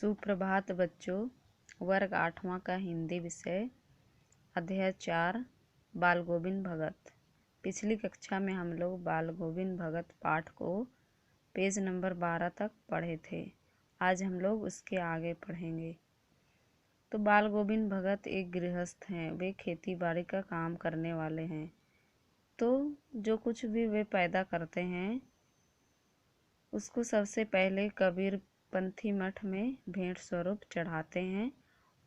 सुप्रभात बच्चों। वर्ग 8वां का हिंदी विषय अध्याय 4 बाल गोविंद भगत। पिछली कक्षा में हम लोग बाल गोविंद भगत पाठ को पेज नंबर 12 तक पढ़े थे। आज हम लोग उसके आगे पढ़ेंगे। तो बाल गोविंद भगत एक गृहस्थ हैं। वे खेती बाड़ी का काम करने वाले हैं। तो जो कुछ भी वे पैदा करते हैं उसको सबसे पहले कबीर पंथी मठ में भेंट स्वरूप चढ़ाते हैं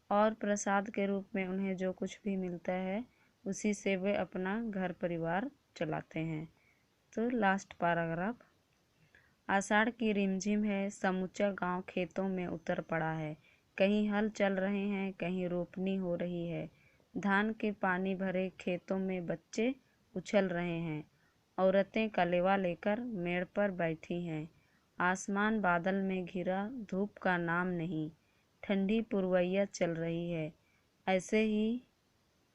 और प्रसाद के रूप में उन्हें जो कुछ भी मिलता है उसी से वे अपना घर परिवार चलाते हैं। तो लास्ट पैराग्राफ। आषाढ़ की रिमझिम है, समूचा गांव खेतों में उतर पड़ा है। कहीं हल चल रहे हैं, कहीं रोपनी हो रही है। धान के पानी भरे खेतों में बच्चे उछल रहे हैं। औरतें कलेवा लेकर मेड़ पर बैठी हैं। आसमान बादल में घिरा, धूप का नाम नहीं। ठंडी पुरवैया चल रही है। ऐसे ही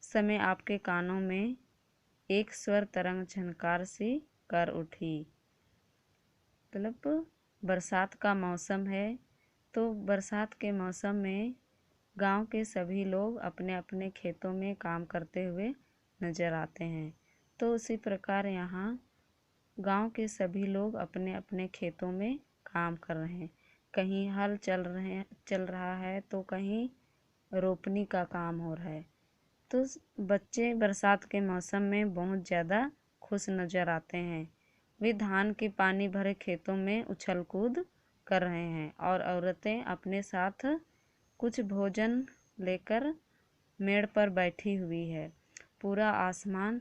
समय आपके कानों में एक स्वर तरंग झनकार सी कर उठी। मतलब बरसात का मौसम है। तो बरसात के मौसम में गांव के सभी लोग अपने अपने खेतों में काम करते हुए नजर आते हैं। तो उसी प्रकार यहाँ गांव के सभी लोग अपने अपने खेतों में काम कर रहे हैं। कहीं हल चल रहा है तो कहीं रोपनी का काम हो रहा है। तो बच्चे बरसात के मौसम में बहुत ज़्यादा खुश नज़र आते हैं। वे धान के पानी भरे खेतों में उछल कूद कर रहे हैं और औरतें अपने साथ कुछ भोजन लेकर मेड़ पर बैठी हुई है। पूरा आसमान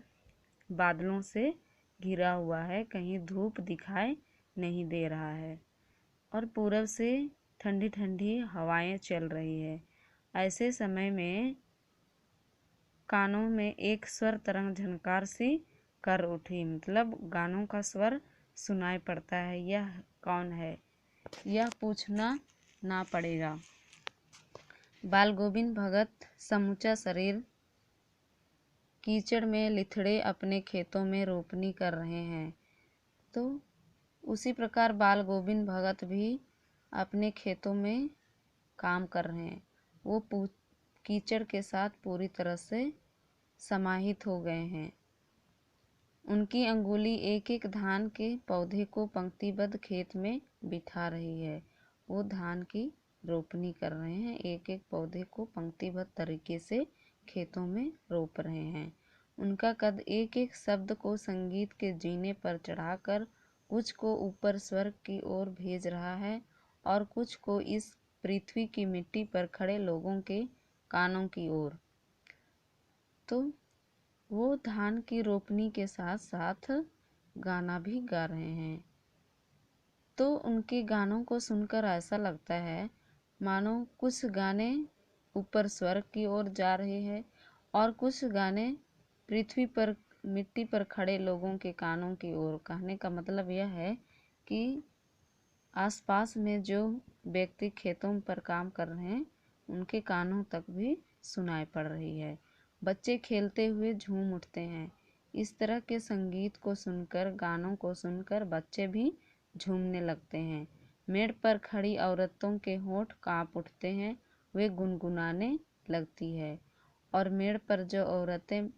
बादलों से घिरा हुआ है, कहीं धूप दिखाई नहीं दे रहा है और पूरब से ठंडी ठंडी हवाएं चल रही है। ऐसे समय में कानों में एक स्वर तरंग झनकार सी कर उठी। मतलब गानों का स्वर सुनाई पड़ता है। यह कौन है, यह पूछना ना पड़ेगा। बाल गोविंद भगत समूचा शरीर कीचड़ में लिथड़े अपने खेतों में रोपनी कर रहे हैं। तो उसी प्रकार बाल गोविंद भगत भी अपने खेतों में काम कर रहे हैं। वो कीचड़ के साथ पूरी तरह से समाहित हो गए हैं। उनकी अंगुली एक एक धान के पौधे को पंक्तिबद्ध खेत में बिठा रही है। वो धान की रोपनी कर रहे हैं, एक एक पौधे को पंक्तिबद्ध तरीके से खेतों में रोप रहे हैं। उनका कद एक एक शब्द को संगीत के जीने पर चढ़ाकर कुछ को ऊपर स्वर्ग की ओर भेज रहा है और कुछ को इस पृथ्वी की मिट्टी पर खड़े लोगों के कानों की ओर। तो वो धान की रोपनी के साथ साथ गाना भी गा रहे हैं। तो उनके गानों को सुनकर ऐसा लगता है मानो कुछ गाने ऊपर स्वर्ग की ओर जा रहे हैं और कुछ गाने पृथ्वी पर मिट्टी पर खड़े लोगों के कानों की ओर। कहने का मतलब यह है कि आसपास में जो व्यक्ति खेतों पर काम कर रहे हैं उनके कानों तक भी सुनाई पड़ रही है। बच्चे खेलते हुए झूम उठते हैं। इस तरह के संगीत को सुनकर, गानों को सुनकर बच्चे भी झूमने लगते हैं। मेड़ पर खड़ी औरतों के होंठ कांप उठते हैं। वे गुनगुनाने लगती है और मेड़ पर जो औरतें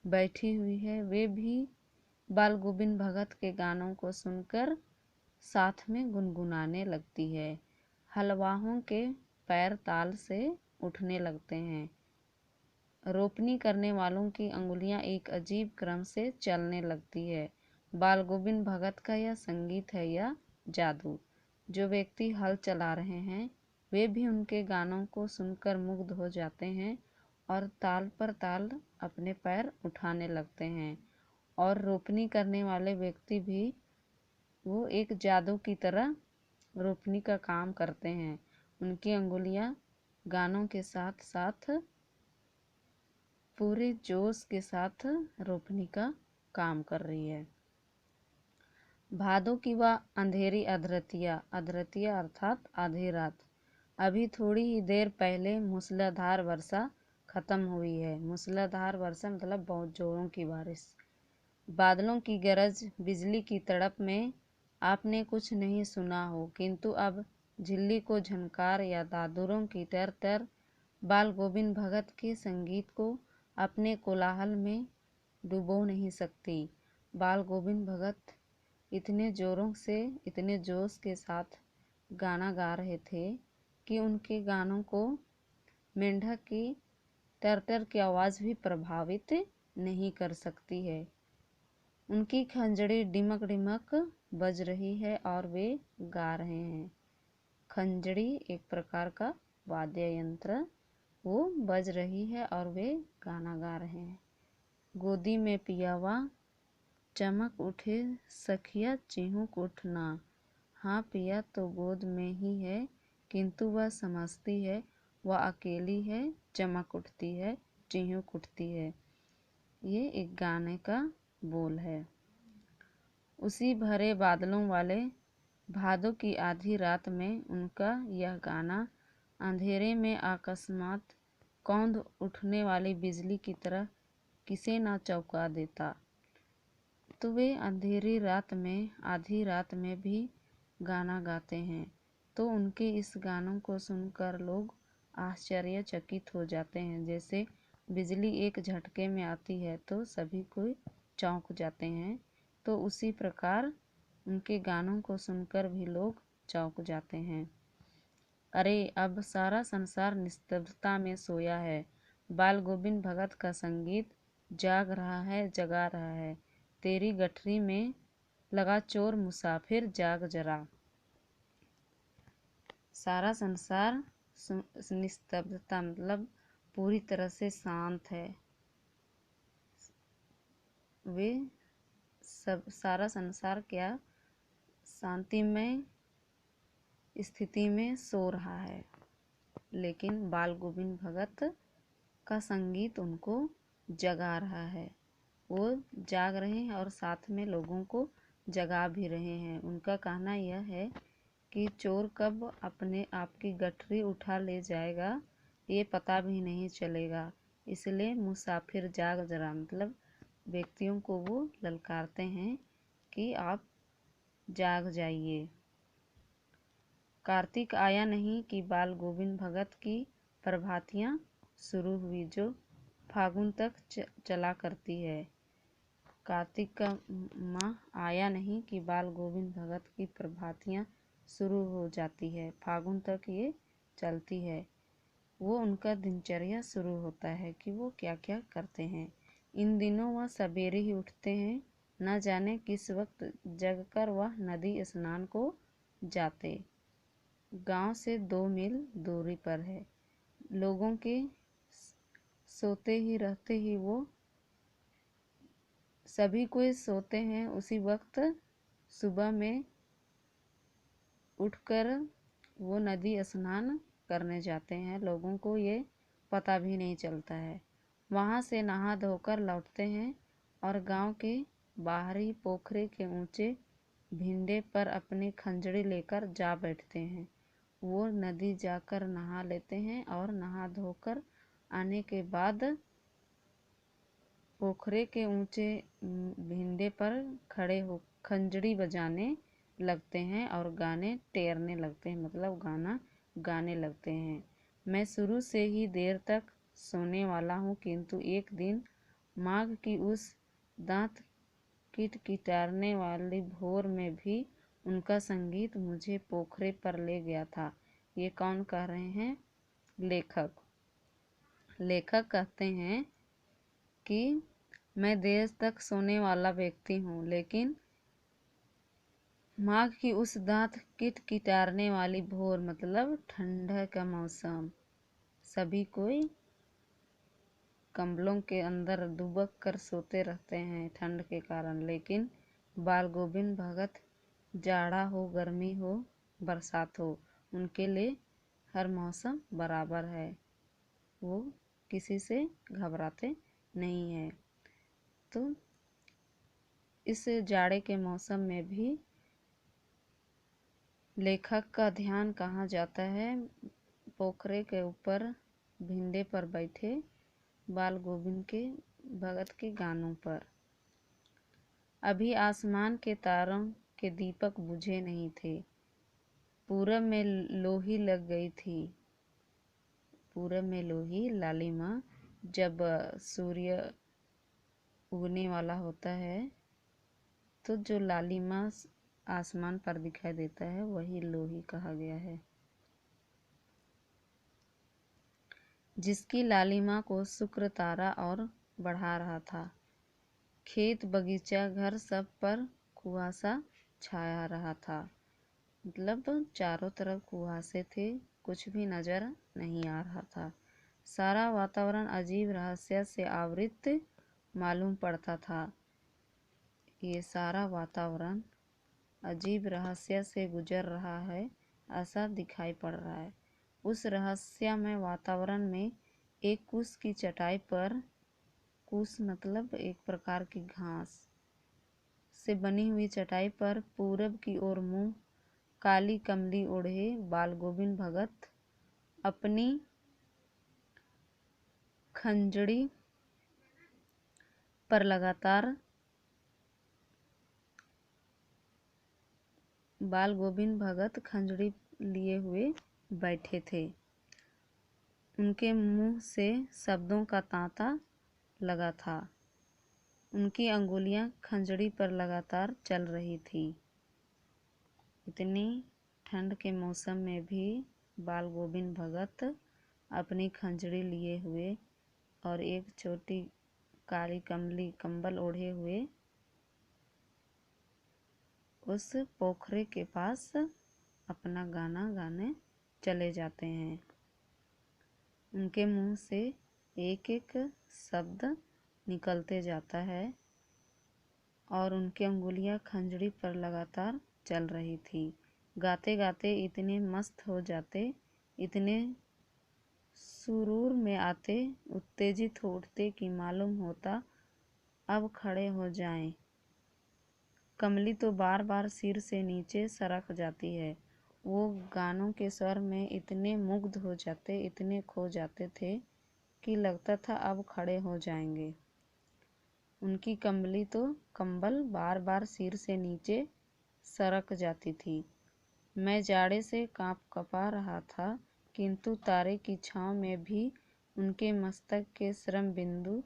बैठी हुई है वे भी बाल गोविंद भगत के गानों को सुनकर साथ में गुनगुनाने लगती है। हलवाहों के पैर ताल से उठने लगते हैं। रोपनी करने वालों की अंगुलियां एक अजीब क्रम से चलने लगती है। बाल गोविंद भगत का यह संगीत है या जादू। जो व्यक्ति हल चला रहे हैं वे भी उनके गानों को सुनकर मुग्ध हो जाते हैं और ताल पर ताल अपने पैर उठाने लगते हैं। और रोपनी करने वाले व्यक्ति भी वो एक जादू की तरह रोपनी का काम करते हैं। उनकी अंगुलियां गानों के साथ साथ पूरे जोश के साथ रोपनी का काम कर रही है। भादों की वह अंधेरी अधरतिया, अधरतिया अर्थात आधी रात। अभी थोड़ी ही देर पहले मूसलाधार वर्षा खत्म हुई है। मूसलाधार वर्षा मतलब बहुत जोरों की बारिश। बादलों की गरज, बिजली की तड़प में आपने कुछ नहीं सुना हो, किंतु अब झिल्ली को झनकार या दादुरों की तर तर बाल गोविंद भगत के संगीत को अपने कोलाहल में डुबो नहीं सकती। बाल गोविंद भगत इतने जोरों से, इतने जोश के साथ गाना गा रहे थे कि उनके गानों को मेंढक की तरतर की आवाज़ भी प्रभावित नहीं कर सकती है। उनकी खंजड़ी डिमक डिमक बज रही है और वे गा रहे हैं। खंजड़ी एक प्रकार का वाद्य यंत्र, वो बज रही है और वे गाना गा रहे हैं। गोदी में पियावा चमक उठे सखिया चिहुक उठना। हाँ, पिया तो गोद में ही है, किंतु वह समझती है वह अकेली है, चमक उठती है, चिहुक उठती है। ये एक गाने का बोल है। उसी भरे बादलों वाले भादों की आधी रात में उनका यह गाना अंधेरे में अकस्मात कौंध उठने वाली बिजली की तरह किसे ना चौंका देता। तो वे अंधेरी रात में, आधी रात में भी गाना गाते हैं। तो उनके इस गानों को सुनकर लोग आश्चर्यचकित हो जाते हैं। जैसे बिजली एक झटके में आती है तो सभी कोई चौंक जाते हैं, तो उसी प्रकार उनके गानों को सुनकर भी लोग चौंक जाते हैं। अरे, अब सारा संसार निस्तब्धता में सोया है। बाल गोविंद भगत का संगीत जाग रहा है, जगा रहा है। तेरी गठरी में लगा चोर मुसाफिर जाग जरा। सारा संसार निस्तब्धता मतलब पूरी तरह से शांत है। वे सब सारा संसार क्या शांतिमय स्थिति में सो रहा है, लेकिन बाल गोविंद भगत का संगीत उनको जगा रहा है। वो जाग रहे हैं और साथ में लोगों को जगा भी रहे हैं। उनका कहना यह है कि चोर कब अपने आपकी गठरी उठा ले जाएगा ये पता भी नहीं चलेगा, इसलिए मुसाफिर जाग जरा मतलब व्यक्तियों को वो ललकारते हैं कि आप जाग जाइए। कार्तिक आया नहीं कि बाल गोविंद भगत की प्रभातियाँ शुरू हुई, जो फागुन तक चला करती है। कार्तिक का माह आया नहीं कि बाल गोविंद भगत की प्रभातियाँ शुरू हो जाती है, फागुन तक ये चलती है। वो उनका दिनचर्या शुरू होता है कि वो क्या क्या करते हैं। इन दिनों वह सवेरे ही उठते हैं, न जाने किस वक्त जगकर वह नदी स्नान को जाते। गांव से 2 मील दूरी पर है। लोगों के सोते ही रहते ही वो सभी कोई सोते हैं, उसी वक्त सुबह में उठकर वो नदी स्नान करने जाते हैं। लोगों को ये पता भी नहीं चलता है। वहाँ से नहा धोकर लौटते हैं और गांव के बाहरी पोखरे के ऊंचे भिंडे पर अपनी खंजड़ी लेकर जा बैठते हैं। वो नदी जाकर नहा लेते हैं और नहा धोकर आने के बाद पोखरे के ऊंचे भिंडे पर खड़े हो खंजड़ी बजाने लगते हैं और गाने टेरने लगते हैं, मतलब गाना गाने लगते हैं। मैं शुरू से ही देर तक सोने वाला हूँ, किंतु एक दिन माघ की उस दांत किटकिटारने वाली भोर में भी उनका संगीत मुझे पोखरे पर ले गया था। ये कौन कह रहे हैं? लेखक। लेखक कहते हैं कि मैं देर तक सोने वाला व्यक्ति हूँ, लेकिन माघ की उस दांत किटकिटारने वाली भोर मतलब ठंडा का मौसम, सभी कोई कंबलों के अंदर दुबक कर सोते रहते हैं ठंड के कारण, लेकिन बाल गोविंद भगत जाड़ा हो, गर्मी हो, बरसात हो, उनके लिए हर मौसम बराबर है। वो किसी से घबराते नहीं है। तो इस जाड़े के मौसम में भी लेखक का ध्यान कहाँ जाता है? पोखरे के ऊपर भिंडे पर बैठे बाल गोविंद के भगत के गानों पर। अभी आसमान के तारों के दीपक बुझे नहीं थे। पूरब में लोही लग गई थी। पूरब में लोही लालिमा, जब सूर्य उगने वाला होता है तो जो लालिमा आसमान पर दिखाई देता है वही लोही कहा गया है। जिसकी लालिमा को शुक्र तारा और बढ़ा रहा था। खेत बगीचा घर सब पर कुहासा छाया रहा था। मतलब चारों तरफ कुहासे थे, कुछ भी नजर नहीं आ रहा था। सारा वातावरण अजीब रहस्य से आवृत मालूम पड़ता था। ये सारा वातावरण अजीब रहस्य से गुजर रहा है, ऐसा दिखाई पड़ रहा है। उस रहस्यमय वातावरण में एक कुश की चटाई पर, कुश मतलब एक प्रकार की घास से बनी हुई चटाई पर पूरब की ओर मुंह काली कमली ओढ़े बाल गोविंद भगत अपनी खंजड़ी पर लगातार बाल गोविंद भगत खंजड़ी लिए हुए बैठे थे। उनके मुंह से शब्दों का तांता लगा था। उनकी अंगुलियां खंजड़ी पर लगातार चल रही थी। इतनी ठंड के मौसम में भी बाल गोविंद भगत अपनी खंजड़ी लिए हुए और एक छोटी काली कमली कंबल ओढ़े हुए उस पोखरे के पास अपना गाना गाने चले जाते हैं। उनके मुंह से एक एक शब्द निकलते जाता है और उनकी अंगुलियां खंजड़ी पर लगातार चल रही थी। गाते गाते इतने मस्त हो जाते, इतने सुरूर में आते, उत्तेजित हो उठते कि मालूम होता अब खड़े हो जाएं। कमली तो बार बार सिर से नीचे सरक जाती है। वो गानों के स्वर में इतने मुग्ध हो जाते, इतने खो जाते थे कि लगता था अब खड़े हो जाएंगे। उनकी कंबल बार बार सिर से नीचे सरक जाती थी। मैं जाड़े से कँपा रहा था, किंतु तारे की छाँव में भी उनके मस्तक के श्रम बिंदु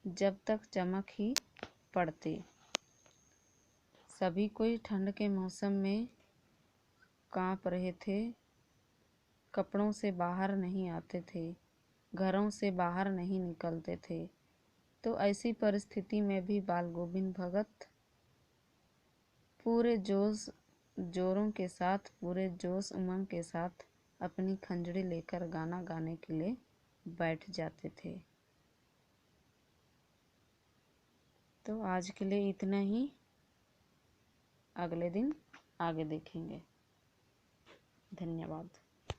जब तक चमक ही पड़ते। सभी कोई ठंड के मौसम में काँप रहे थे, कपड़ों से बाहर नहीं आते थे, घरों से बाहर नहीं निकलते थे। तो ऐसी परिस्थिति में भी बाल गोविंद भगत पूरे जोरों के साथ, पूरे जोश उमंग के साथ अपनी खंजड़ी लेकर गाना गाने के लिए बैठ जाते थे। तो आज के लिए इतना ही, अगले दिन आगे देखेंगे। धन्यवाद।